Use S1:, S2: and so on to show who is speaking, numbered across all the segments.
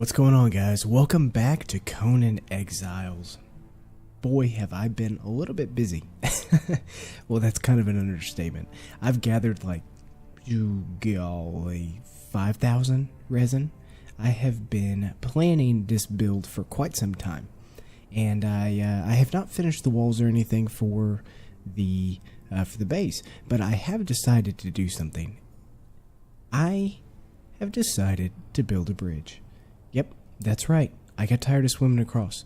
S1: What's going on, guys? Welcome back to Conan Exiles. Boy, have I been a little bit busy. Well, that's kind of an understatement. I've gathered like, 5,000 resin. I have been planning this build for quite some time, and I have not finished the walls or anything for the base, but I have decided to do something. I have decided to build a bridge. Yep, that's right. I got tired of swimming across.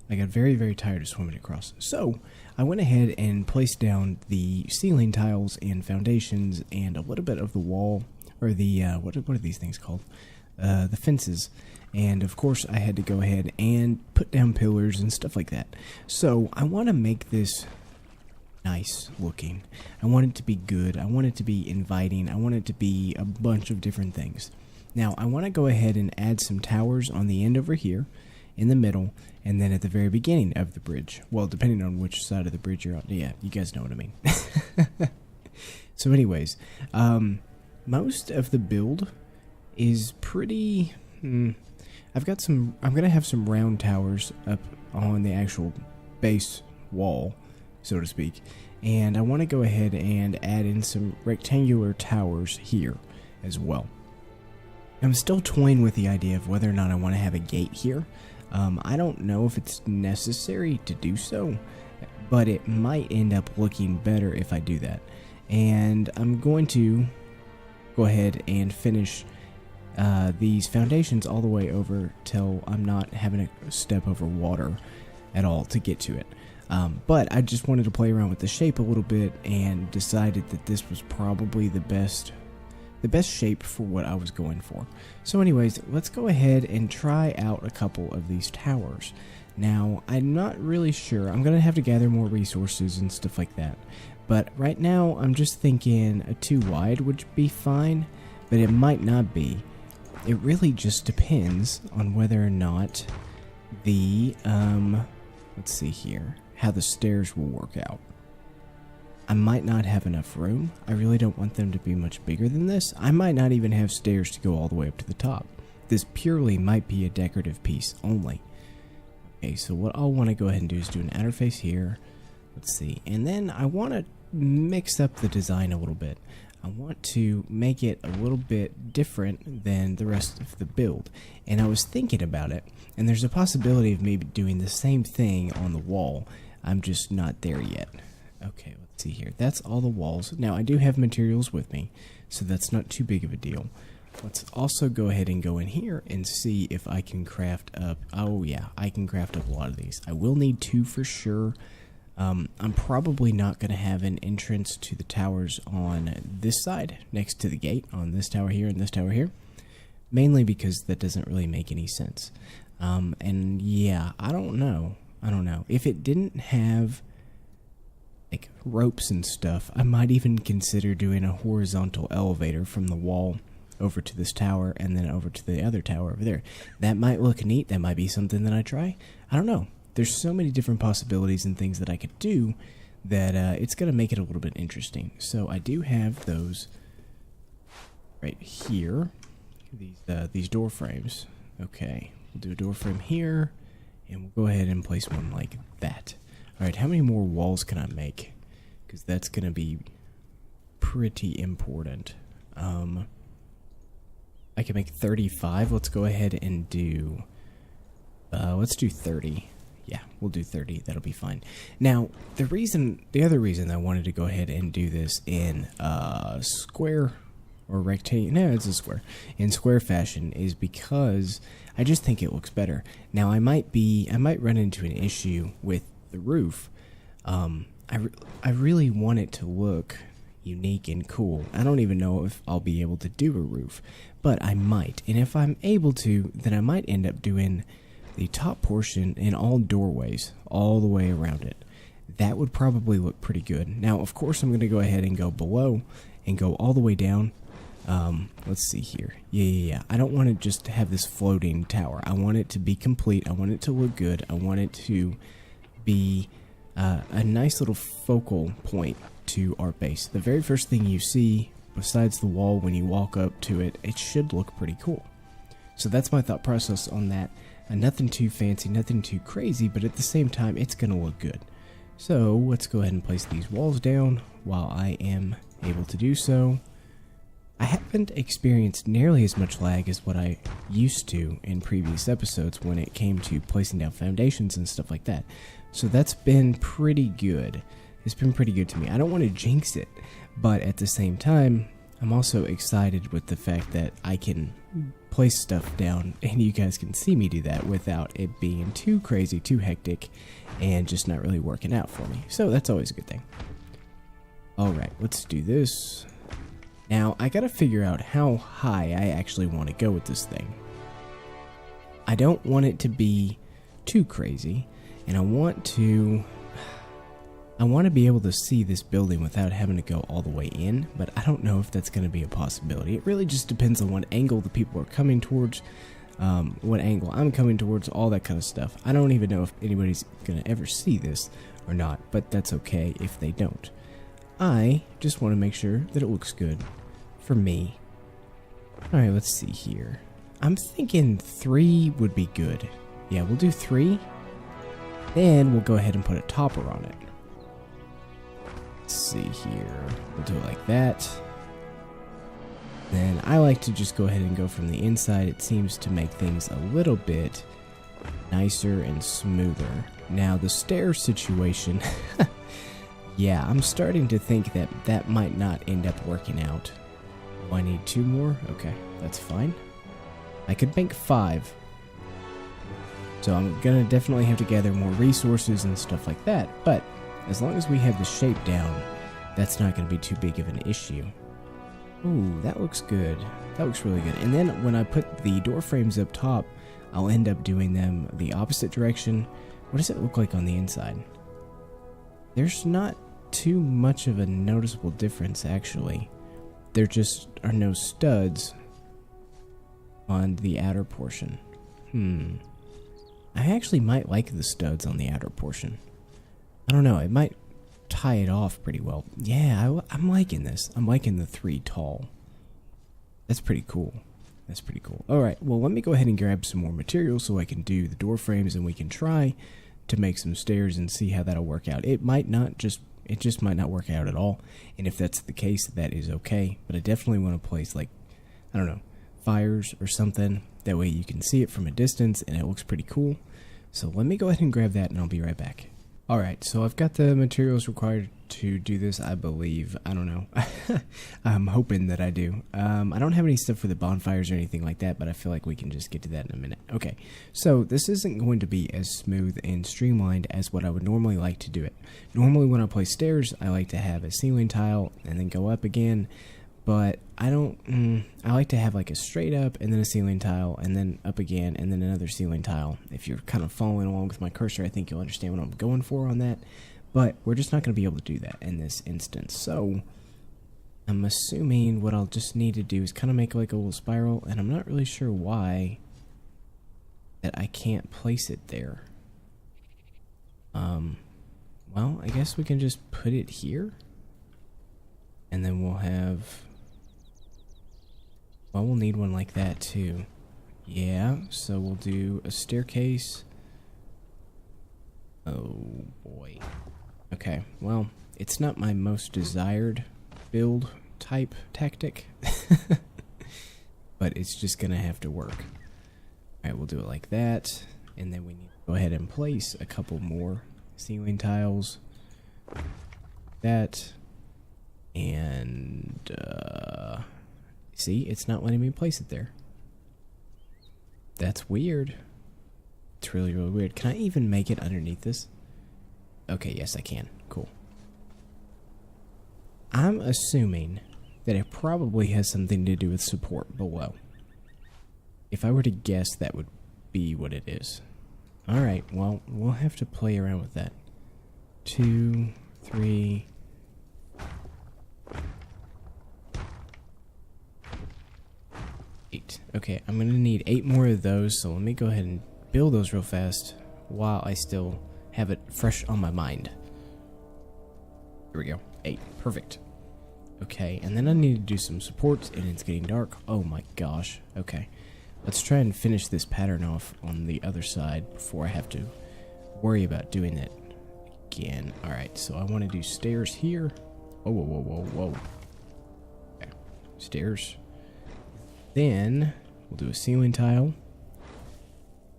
S1: I got very, very tired of swimming across. So, I went ahead and placed down the ceiling tiles and foundations and a little bit of the wall, or the, what are these things called? The fences. And, of course, I had to go ahead and put down pillars and stuff like that. So, I want to make this nice looking. I want it to be good. I want it to be inviting. I want it to be a bunch of different things. Now, I want to go ahead and add some towers on the end over here, in the middle, and then at the very beginning of the bridge. Well, depending on which side of the bridge you're on. Yeah, you guys know what I mean. So anyways, most of the build is pretty... I'm going to have some round towers up on the actual base wall, so to speak. And I want to go ahead and add in some rectangular towers here as well. I'm still toying with the idea of whether or not I want to have a gate here. I don't know if it's necessary to do so, but it might end up looking better if I do that. And I'm going to go ahead and finish these foundations all the way over till I'm not having to step over water at all to get to it. But I just wanted to play around with the shape a little bit and decided that this was probably the best shape for what I was going for. So anyways, let's go ahead and try out a couple of these towers. Now, I'm not really sure. I'm going to have to gather more resources and stuff like that. But right now, I'm just thinking a 2 wide would be fine, but it might not be. It really just depends on whether or not the, let's see here, how the stairs will work out. I might not have enough room. I really don't want them to be much bigger than this. I might not even have stairs to go all the way up to the top. This purely might be a decorative piece only. Okay, so what I'll want to go ahead and do is do an outer face here. Let's see. And then I want to mix up the design a little bit. I want to make it a little bit different than the rest of the build. And I was thinking about it, and there's a possibility of maybe doing the same thing on the wall. I'm just not there yet. Okay, let's see here. That's all the walls. Now, I do have materials with me, so that's not too big of a deal. Let's also go ahead and go in here and see if I can craft up... Oh, yeah, I can craft up a lot of these. I will need 2 for sure. I'm probably not going to have an entrance to the towers on this side, next to the gate, on this tower here and this tower here. Mainly because that doesn't really make any sense. And, yeah, I don't know. If it didn't have... like ropes and stuff, I might even consider doing a horizontal elevator from the wall over to this tower and then over to the other tower over there. That might look neat. That might be something that I try. I don't know. There's so many different possibilities and things that I could do that it's going to make it a little bit interesting. So I do have those right here. These door frames. Okay, we'll do a door frame here, and we'll go ahead and place one like that. Alright, how many more walls can I make? Because that's going to be pretty important. I can make 35. Let's go ahead and do... let's do 30. Yeah, we'll do 30. That'll be fine. Now, the other reason I wanted to go ahead and do this in square or rectangle... No, it's a square. In square fashion is because I just think it looks better. Now, I might run into an issue with the roof. I really want it to look unique and cool. I don't even know if I'll be able to do a roof, but I might. And if I'm able to, then I might end up doing the top portion in all doorways all the way around it. That would probably look pretty good. Now, of course, I'm going to go ahead and go below and go all the way down. Let's see here. Yeah. I don't want to just have this floating tower. I want it to be complete. I want it to look good. I want it to be a nice little focal point to our base. The very first thing you see besides the wall when you walk up to it, it should look pretty cool. So that's my thought process on that. Nothing too fancy, nothing too crazy, but at the same time, it's going to look good. So let's go ahead and place these walls down while I am able to do so. I haven't experienced nearly as much lag as what I used to in previous episodes when it came to placing down foundations and stuff like that. So that's been pretty good. It's been pretty good to me. I don't want to jinx it, but at the same time, I'm also excited with the fact that I can place stuff down and you guys can see me do that without it being too crazy, too hectic, and just not really working out for me. So that's always a good thing. Alright, let's do this. Now, I gotta figure out how high I actually want to go with this thing. I don't want it to be too crazy, and I want to be able to see this building without having to go all the way in, but I don't know if that's going to be a possibility. It really just depends on what angle the people are coming towards, what angle I'm coming towards, all that kind of stuff. I don't even know if anybody's going to ever see this or not, but that's okay if they don't. I just want to make sure that it looks good for me. Alright, let's see here. I'm thinking 3 would be good. Yeah, we'll do 3. Then we'll go ahead and put a topper on it. Let's see here. We'll do it like that. Then I like to just go ahead and go from the inside. It seems to make things a little bit nicer and smoother. Now the stairs situation, yeah, I'm starting to think that that might not end up working out. Oh, I need 2 more? Okay, that's fine. I could make 5. So I'm gonna definitely have to gather more resources and stuff like that, but as long as we have the shape down, that's not going to be too big of an issue. Ooh, that looks good. That looks really good. And then when I put the door frames up top, I'll end up doing them the opposite direction. What does it look like on the inside? There's not too much of a noticeable difference, actually. There just are no studs on the outer portion. I actually might like the studs on the outer portion. I don't know, it might tie it off pretty well. Yeah, I'm liking this. I'm liking the 3 tall. That's pretty cool. That's pretty cool. Alright, well let me go ahead and grab some more material so I can do the door frames and we can try to make some stairs and see how that'll work out. It just might not work out at all. And if that's the case, that is okay. But I definitely want to place, like, I don't know, fires or something. That way you can see it from a distance and it looks pretty cool. So let me go ahead and grab that and I'll be right back. Alright, so I've got the materials required to do this, I believe. I don't know. I'm hoping that I do. I don't have any stuff for the bonfires or anything like that, but I feel like we can just get to that in a minute. Okay, so this isn't going to be as smooth and streamlined as what I would normally like to do it. Normally when I place stairs, I like to have a ceiling tile and then go up again. But I don't, I like to have like a straight up and then a ceiling tile and then up again and then another ceiling tile. If you're kind of following along with my cursor, I think you'll understand what I'm going for on that. But we're just not going to be able to do that in this instance. So I'm assuming what I'll just need to do is kind of make like a little spiral, and I'm not really sure why that I can't place it there. Well, I guess we can just put it here. And then we'll have... Well, we'll need one like that too. Yeah, so we'll do a staircase. Oh boy. Okay, well, it's not my most desired build type tactic. But it's just gonna have to work. Alright, we'll do it like that. And then we need to go ahead and place a couple more ceiling tiles. That. And, see, it's not letting me place it there. That's weird. It's really, really weird. Can I even make it underneath this? Okay, yes, I can. Cool. I'm assuming that it probably has something to do with support below. If I were to guess, that would be what it is. Alright, well, we'll have to play around with that. 2, 3... 8. Okay, I'm gonna need 8 more of those, so let me go ahead and build those real fast while I still have it fresh on my mind. Here we go. 8. Perfect. Okay, and then I need to do some supports, and it's getting dark. Oh my gosh. Okay. Let's try and finish this pattern off on the other side before I have to worry about doing that again. Alright, so I want to do stairs here. Whoa, whoa, whoa, whoa, whoa. Okay. Stairs. Then we'll do a ceiling tile.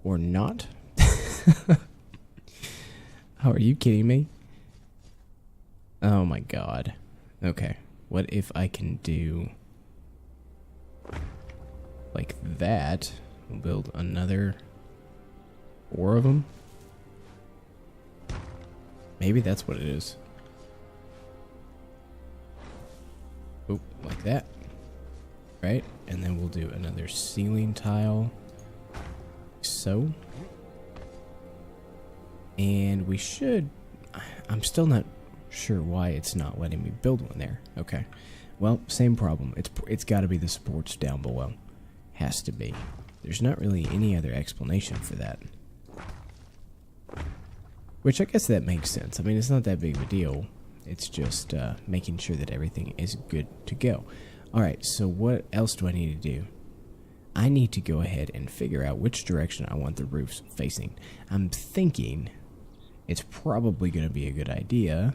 S1: Or not. Oh, are you kidding me? Oh my god. Okay. What if I can do like that? We'll build another 4 of them. Maybe that's what it is. Oh, like that. Right? And then we'll do another ceiling tile. So. And we should... I'm still not sure why it's not letting me build one there. Okay. Well, same problem. It's got to be the supports down below. Has to be. There's not really any other explanation for that. Which I guess that makes sense. I mean, it's not that big of a deal. It's just making sure that everything is good to go. Alright, so what else do I need to do? I need to go ahead and figure out which direction I want the roofs facing. I'm thinking it's probably going to be a good idea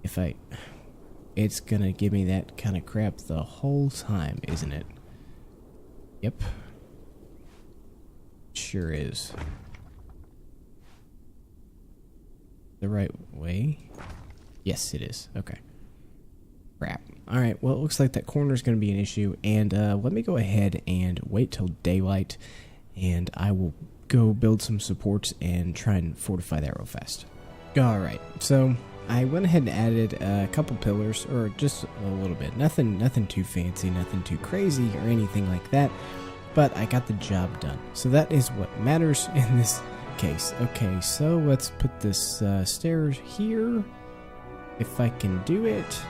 S1: if it's going to give me that kind of crap the whole time, isn't it? Yep. Sure is. The right way? Yes, it is. Okay. Crap. Alright, well, it looks like that corner is going to be an issue, and let me go ahead and wait till daylight, and I will go build some supports and try and fortify that real fast. Alright, so I went ahead and added a couple pillars, or just a little bit. Nothing too fancy, nothing too crazy, or anything like that, but I got the job done. So that is what matters in this case. Okay, so let's put this stairs here, if I can do it.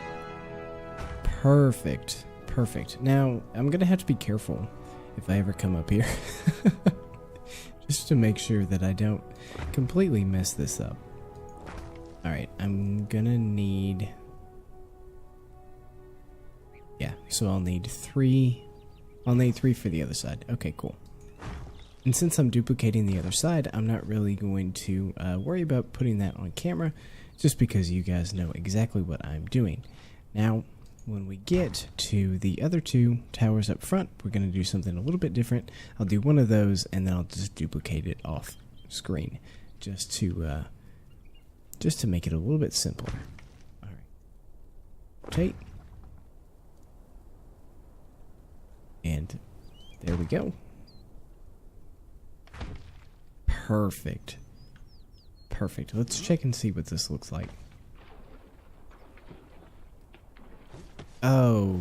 S1: Perfect. Perfect. Now, I'm going to have to be careful if I ever come up here. Just to make sure that I don't completely mess this up. Alright, I'm going to need... Yeah, so I'll need 3. I'll need 3 for the other side. Okay, cool. And since I'm duplicating the other side, I'm not really going to worry about putting that on camera, just because you guys know exactly what I'm doing. Now, when we get to the other 2 towers up front, we're going to do something a little bit different. I'll do one of those, and then I'll just duplicate it off screen, just to make it a little bit simpler. All right, rotate, and there we go. Perfect. Perfect. Let's check and see what this looks like. Oh,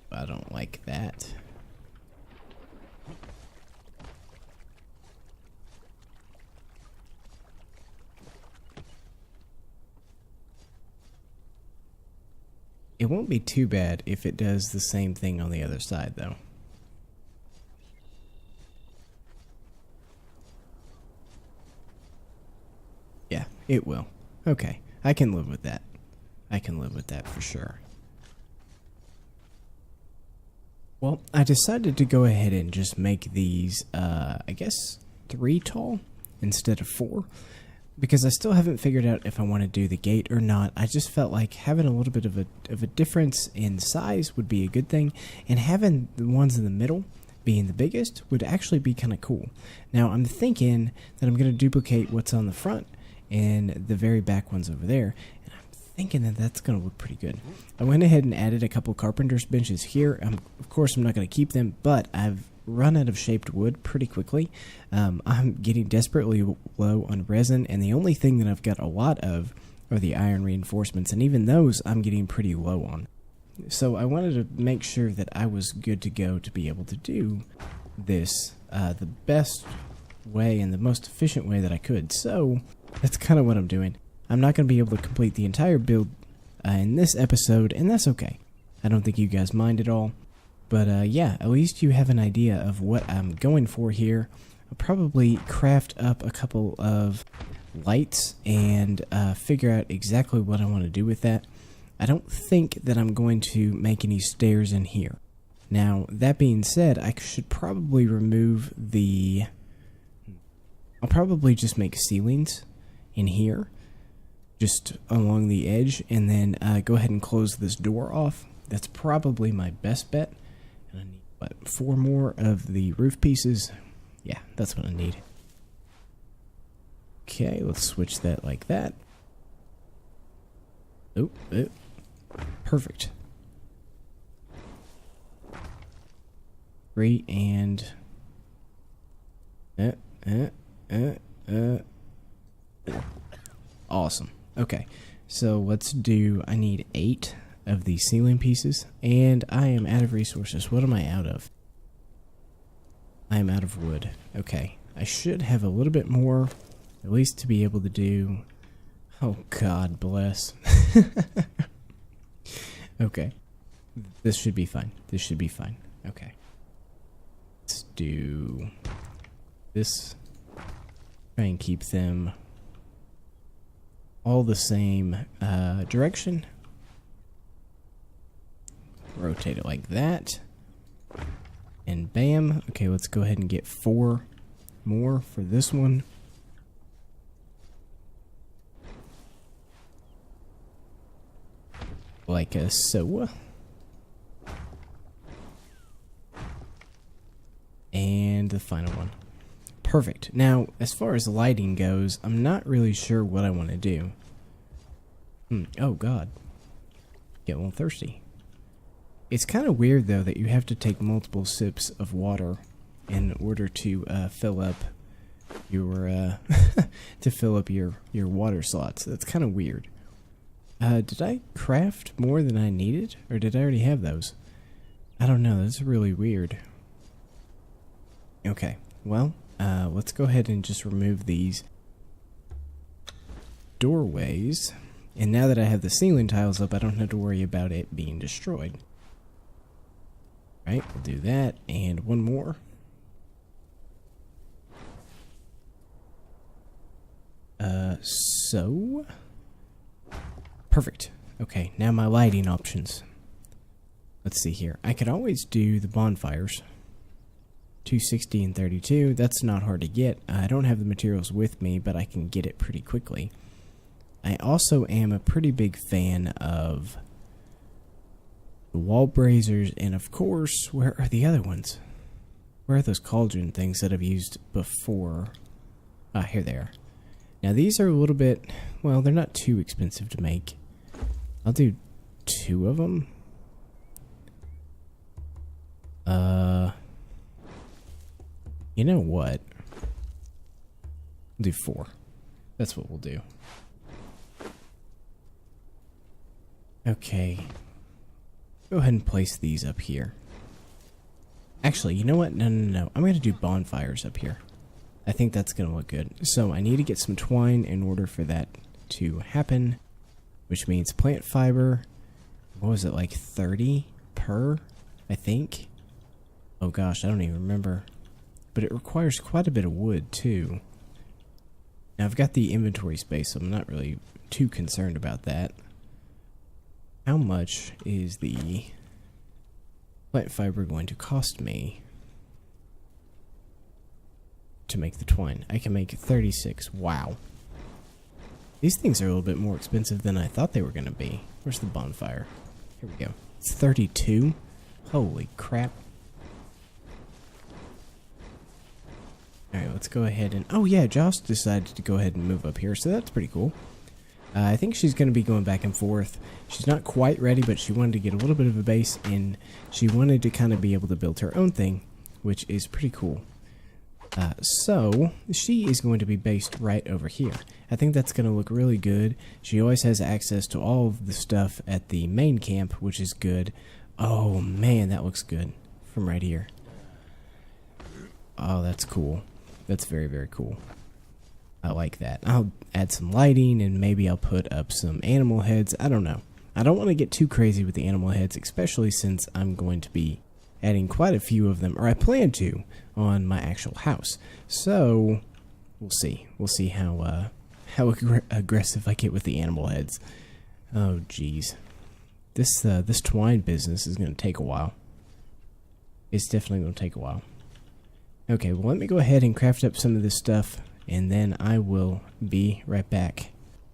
S1: I don't like that. It won't be too bad if it does the same thing on the other side, though. Yeah, it will. Okay, I can live with that. I can live with that for sure. Well, I decided to go ahead and just make these, I guess, 3 tall instead of 4. Because I still haven't figured out if I want to do the gate or not. I just felt like having a little bit of a difference in size would be a good thing. And having the ones in the middle being the biggest would actually be kind of cool. Now, I'm thinking that I'm going to duplicate what's on the front and the very back ones over there. Thinking that that's going to look pretty good. I went ahead and added a couple carpenter's benches here. Of course, I'm not going to keep them, but I've run out of shaped wood pretty quickly. I'm getting desperately low on resin, and the only thing that I've got a lot of are the iron reinforcements, and even those I'm getting pretty low on. So I wanted to make sure that I was good to go to be able to do this the best way and the most efficient way that I could. So that's kind of what I'm doing. I'm not going to be able to complete the entire build in this episode, and that's okay. I don't think you guys mind at all. But yeah, at least you have an idea of what I'm going for here. I'll probably craft up a couple of lights and figure out exactly what I want to do with that. I don't think that I'm going to make any stairs in here. Now, that being said, I should probably remove the... I'll probably just make ceilings in here, just along the edge, and then go ahead and close this door off. That's probably my best bet. And I need, what, 4 more of the roof pieces? Yeah, that's what I need. Okay, let's switch that like that. Oh, perfect. 3 and... Awesome. Okay, so let's do... I need 8 of the ceiling pieces, and I am out of resources. What am I out of? I am out of wood. Okay, I should have a little bit more, at least to be able to do... Oh, God bless. Okay, this should be fine. This should be fine. Okay. Let's do this. Try and keep them all the same direction. Rotate it like that. And bam. Okay, let's go ahead and get 4 more for this one. Like so. And the final one. Perfect. Now, as far as lighting goes, I'm not really sure what I want to do. Oh, God. Get a little thirsty. It's kind of weird, though, that you have to take multiple sips of water in order to fill up your your water slots. That's kind of weird. Did I craft more than I needed? Or did I already have those? I don't know. That's really weird. Okay. Well, let's go ahead and just remove these doorways. And now that I have the ceiling tiles up, I don't have to worry about it being destroyed. Right, we'll do that. And one more. So... Perfect. Okay, now my lighting options. Let's see here. I could always do the bonfires. 260 and 32. That's not hard to get. I don't have the materials with me, but I can get it pretty quickly. I also am a pretty big fan of the wall braziers, and of course, where are the other ones? Where are those cauldron things that I've used before? Ah, here they are. Now these are a little bit, well, they're not too expensive to make. I'll do 2 of them. You know what? We'll do 4. That's what we'll do. Okay. Go ahead and place these up here. Actually, you know what? No. I'm going to do bonfires up here. I think that's going to look good. So I need to get some twine in order for that to happen. Which means plant fiber. What was it, like 30 per? I think. Oh gosh, I don't even remember. But it requires quite a bit of wood too. Now I've got the inventory space, so I'm not really too concerned about that. How much is the plant fiber going to cost me to make the twine? I can make 36. Wow. These things are a little bit more expensive than I thought they were going to be. Where's the bonfire? Here we go. It's 32? Holy crap. Alright, let's go ahead and... Oh yeah, Joss decided to go ahead and move up here, so that's pretty cool. I think she's going to be going back and forth. She's not quite ready, but she wanted to get a little bit of a base, and she wanted to kind of be able to build her own thing, which is pretty cool. So, she is going to be based right over here. I think that's going to look really good. She always has access to all of the stuff at the main camp, which is good. Oh man, that looks good from right here. Oh, that's cool. That's very, very cool. I like that. I'll add some lighting, and maybe I'll put up some animal heads. I don't know. I don't want to get too crazy with the animal heads, especially since I'm going to be adding quite a few of them, or I plan to, on my actual house. So, we'll see. We'll see how aggressive I get with the animal heads. Oh, jeez. This twine business is going to take a while. It's definitely going to take a while. Okay, well, let me go ahead and craft up some of this stuff, and then I will be right back.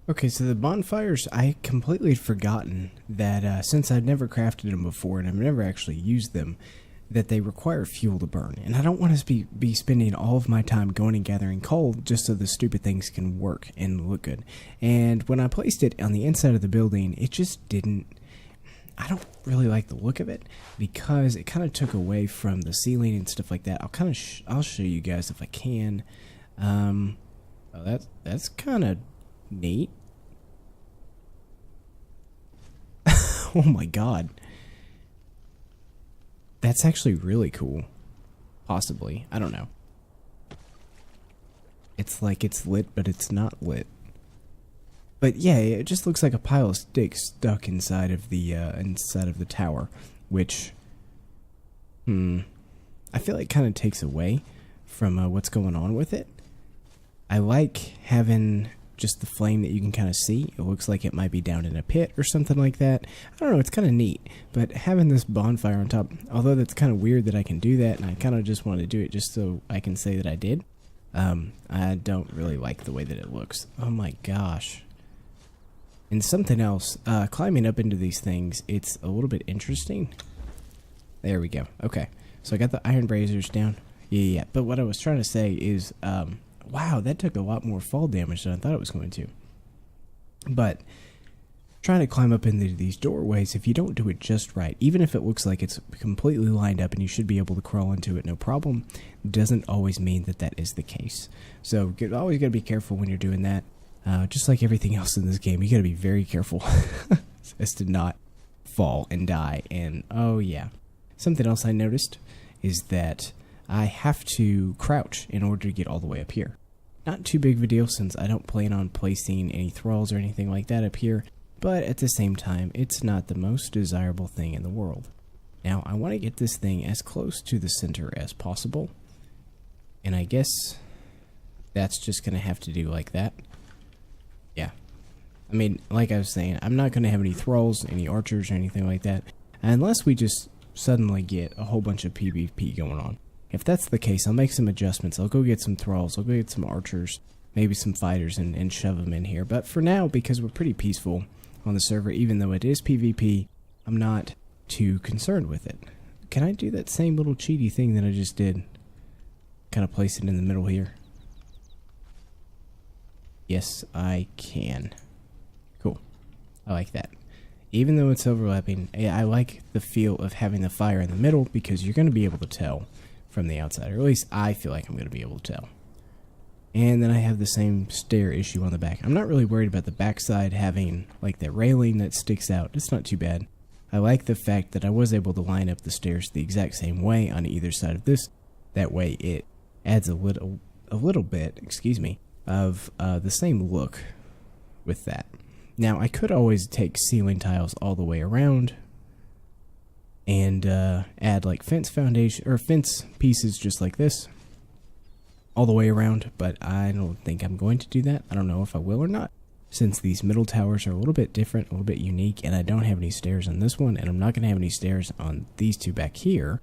S1: Okay, so the bonfires, I completely had forgotten that since I've never crafted them before and I've never actually used them, that they require fuel to burn. And I don't want to be spending all of my time going and gathering coal just so the stupid things can work and look good. And when I placed it on the inside of the building, it just didn't... I don't really like the look of it because it kind of took away from the ceiling and stuff like that. I'll show you guys if I can. Oh, that's kind of neat. Oh my god. That's actually really cool. Possibly. I don't know. It's like it's lit, but it's not lit. But yeah, it just looks like a pile of sticks stuck inside of the tower, which, I feel like kind of takes away from what's going on with it. I like having just the flame that you can kind of see. It looks like it might be down in a pit or something like that. I don't know, it's kind of neat. But having this bonfire on top, although that's kind of weird that I can do that, and I kind of just want to do it just so I can say that I did, I don't really like the way that it looks. Oh my gosh. And something else, climbing up into these things, it's a little bit interesting. There we go. Okay, so I got the iron braziers down. Yeah. But what I was trying to say is, wow, that took a lot more fall damage than I thought it was going to. But trying to climb up into these doorways, if you don't do it just right, even if it looks like it's completely lined up and you should be able to crawl into it no problem, doesn't always mean that that is the case. So always got to be careful when you're doing that. Just like everything else in this game, you gotta be very careful as to not fall and die. And oh yeah, something else I noticed is that I have to crouch in order to get all the way up here. Not too big of a deal since I don't plan on placing any thralls or anything like that up here, but at the same time, it's not the most desirable thing in the world. Now, I want to get this thing as close to the center as possible, and I guess that's just gonna have to do like that. Yeah, I mean, like I was saying, I'm not going to have any thralls, any archers, or anything like that, unless we just suddenly get a whole bunch of PvP going on. If that's the case, I'll make some adjustments. I'll go get some thralls, I'll go get some archers, maybe some fighters, and shove them in here. But for now, because we're pretty peaceful on the server, even though it is PvP, I'm not too concerned with it. Can I do that same little cheaty thing that I just did? Kind of place it in the middle here. Yes, I can. Cool. I like that. Even though it's overlapping, I like the feel of having the fire in the middle because you're going to be able to tell from the outside. Or at least I feel like I'm going to be able to tell. And then I have the same stair issue on the back. I'm not really worried about the backside having like that railing that sticks out. It's not too bad. I like the fact that I was able to line up the stairs the exact same way on either side of this. That way it adds a little bit, of the same look with that. Now, I could always take ceiling tiles all the way around and add like fence foundation or fence pieces just like this all the way around, but I don't think I'm going to do that. I don't know if I will or not, since these middle towers are a little bit different, a little bit unique, and I don't have any stairs on this one, and I'm not going to have any stairs on these two back here.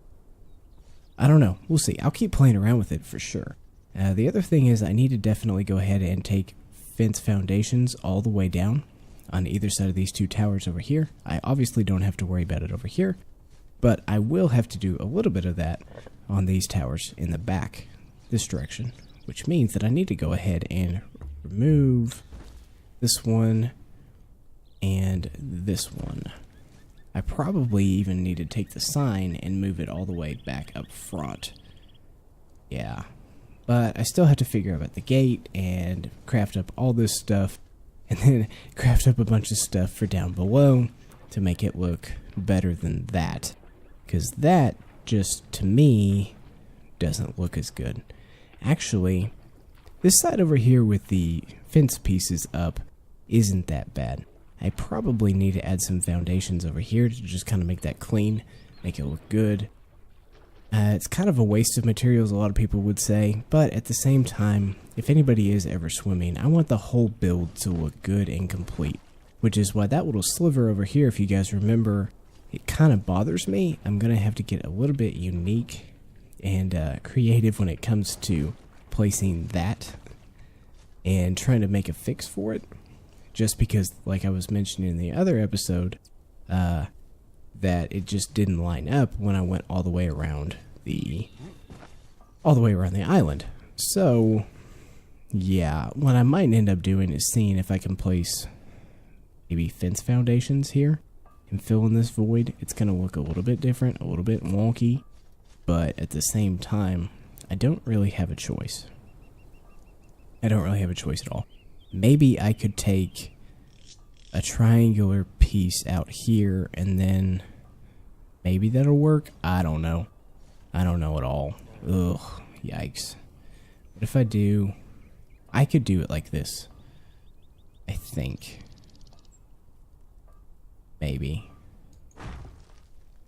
S1: I don't know. We'll see. I'll keep playing around with it for sure. The other thing is I need to definitely go ahead and take fence foundations all the way down on either side of these two towers over here. I obviously don't have to worry about it over here, but I will have to do a little bit of that on these towers in the back, this direction, which means that I need to go ahead and remove this one and this one. I probably even need to take the sign and move it all the way back up front. Yeah. But I still have to figure out the gate and craft up all this stuff and then craft up a bunch of stuff for down below to make it look better than that. Because that just, to me, doesn't look as good. Actually, this side over here with the fence pieces up isn't that bad. I probably need to add some foundations over here to just kind of make that clean, make it look good. It's kind of a waste of materials, a lot of people would say, but at the same time, if anybody is ever swimming, I want the whole build to look good and complete, which is why that little sliver over here, if you guys remember it kind of bothers me. I'm going to have to get a little bit unique and creative when it comes to placing that and trying to make a fix for it. Just because, like I was mentioning in the other episode, that it just didn't line up when I went all the way around the island. So, yeah, what I might end up doing is seeing if I can place maybe fence foundations here and fill in this void. It's going to look a little bit different, a little bit wonky, but at the same time, I don't really have a choice. I don't really have a choice at all. Maybe I could take a triangular piece out here and then maybe that'll work. I don't know. I don't know at all. Ugh, yikes. What if I do... I could do it like this. I think. Maybe.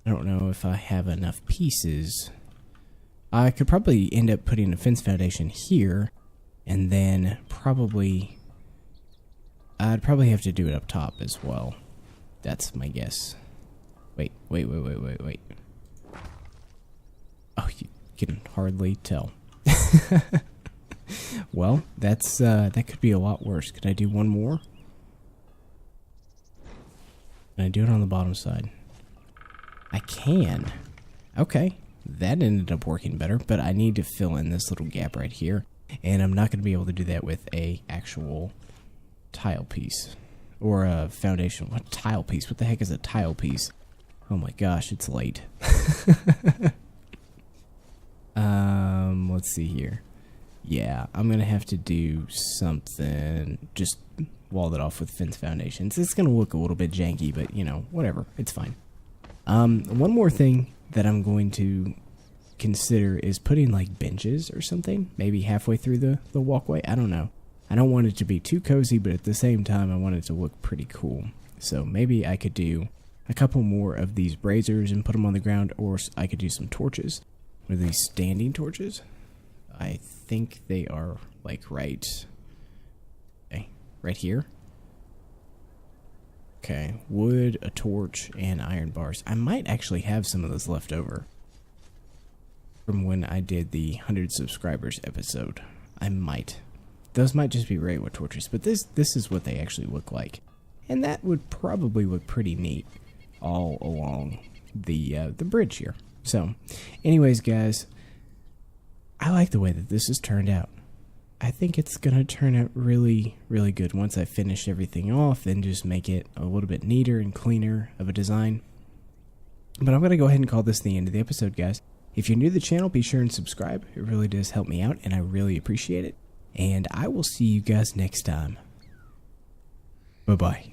S1: I don't know if I have enough pieces. I could probably end up putting a fence foundation here, and then probably... I'd probably have to do it up top as well. That's my guess. Wait. Oh, you can hardly tell. Well, that could be a lot worse. Could I do one more? Can I do it on the bottom side? I can. Okay, that ended up working better, but I need to fill in this little gap right here, and I'm not going to be able to do that with a actual tile piece or a foundation. What tile piece? What the heck is a tile piece? Oh my gosh, it's late. Let's see here. Yeah, I'm going to have to do something, just wall it off with fence foundations. It's going to look a little bit janky, but, you know, whatever. It's fine. One more thing that I'm going to consider is putting, like, benches or something, maybe halfway through the walkway. I don't know. I don't want it to be too cozy, but at the same time, I want it to look pretty cool. So maybe I could do a couple more of these braziers and put them on the ground, or I could do some torches. What are these, standing torches? I think they are like right here. Okay, wood, a torch, and iron bars. I might actually have some of those left over from when I did the 100 subscribers episode. I might. Those might just be regular torches, but this is what they actually look like. And that would probably look pretty neat all along the bridge here. So, anyways, guys, I like the way that this has turned out. I think it's going to turn out really, really good once I finish everything off and just make it a little bit neater and cleaner of a design. But I'm going to go ahead and call this the end of the episode, guys. If you're new to the channel, be sure and subscribe. It really does help me out, and I really appreciate it. And I will see you guys next time. Bye-bye.